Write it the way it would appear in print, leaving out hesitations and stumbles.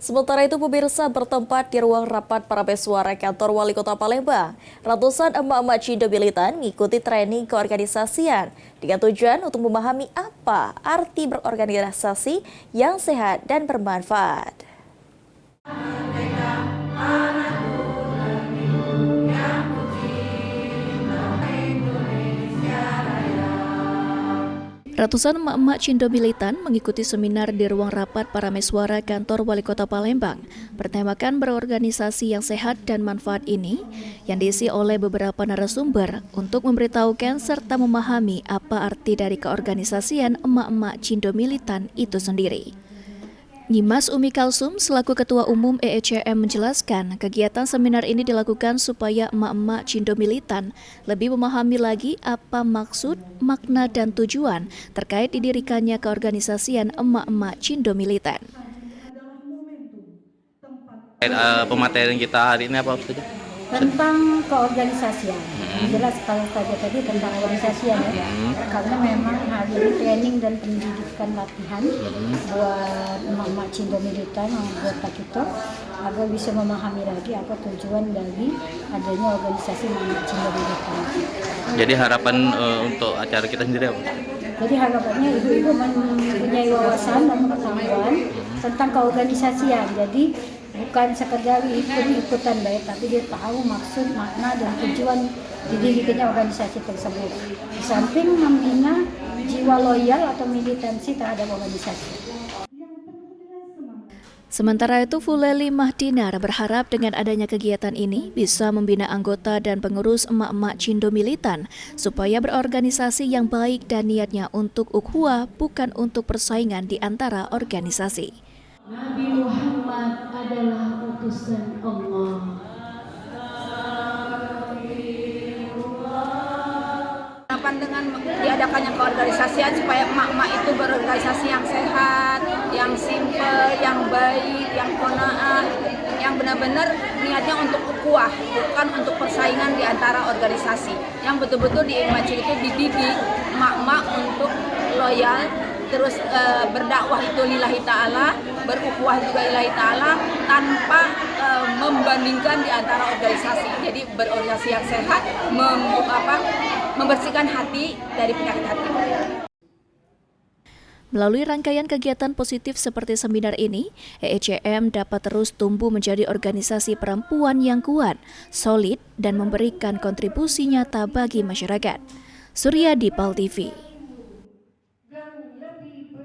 Sementara itu pemirsa bertempat di ruang rapat Parabeswara kantor Wali Kota Palembang. Ratusan emak-emak Cindo militan mengikuti training keorganisasian dengan tujuan untuk memahami apa arti berorganisasi yang sehat dan bermanfaat. Ratusan emak-emak Cindo militan mengikuti seminar di ruang rapat Parameswara kantor Wali Kota Palembang bertemakan berorganisasi yang sehat dan manfaat ini yang diisi oleh beberapa narasumber untuk memberitahukan serta memahami apa arti dari keorganisasian emak-emak Cindo militan itu sendiri. Nyimas Umi Kalsum selaku Ketua Umum EECM menjelaskan kegiatan seminar ini dilakukan supaya emak-emak Cindo militan lebih memahami lagi apa maksud, makna, dan tujuan terkait didirikannya keorganisasian emak-emak Cindo militan. Pematerian kita hari ini apa saja? Tentang keorganisasian. Jelas kalau tadi tentang organisasian ya. Karena memang hari ini training dan pendidikan latihan buat emak-emak Cindo militan anggota kita agar bisa memahami lagi apa tujuan dari adanya organisasi emak-emak Cindo militan. Jadi harapan untuk acara kita sendiri apa? Jadi harapannya ibu-ibu mempunyai wawasan dan pengetahuan tentang keorganisasian. Jadi bukan sekedar ikut-ikutan baik, tapi dia tahu maksud, makna, dan tujuan didirikannya organisasi tersebut. Di samping membina jiwa loyal atau militansi terhadap organisasi. Sementara itu, Fuleli Mahdinar berharap dengan adanya kegiatan ini bisa membina anggota dan pengurus emak-emak Cindo militan supaya berorganisasi yang baik dan niatnya untuk ukhuwah bukan untuk persaingan di antara organisasi. Nabi Muhammad adalah utusan Allah. Harapan dengan diadakannya keorganisasian supaya emak-emak itu berorganisasi yang sehat, yang simpel, yang baik, yang qanaah, yang benar-benar niatnya untuk ukhuwah, bukan untuk persaingan di antara organisasi. Yang betul-betul di IMAC itu dididik emak-emak untuk loyal, terus berdakwah itu lillahi ta'ala, berukhuwah juga lillahi ta'ala, tanpa membandingkan di antara organisasi. Jadi berorganisasi yang sehat, membersihkan hati dari penyakit hati. Melalui rangkaian kegiatan positif seperti seminar ini, EECM dapat terus tumbuh menjadi organisasi perempuan yang kuat, solid, dan memberikan kontribusi nyata bagi masyarakat. Suryadi, PAL TV.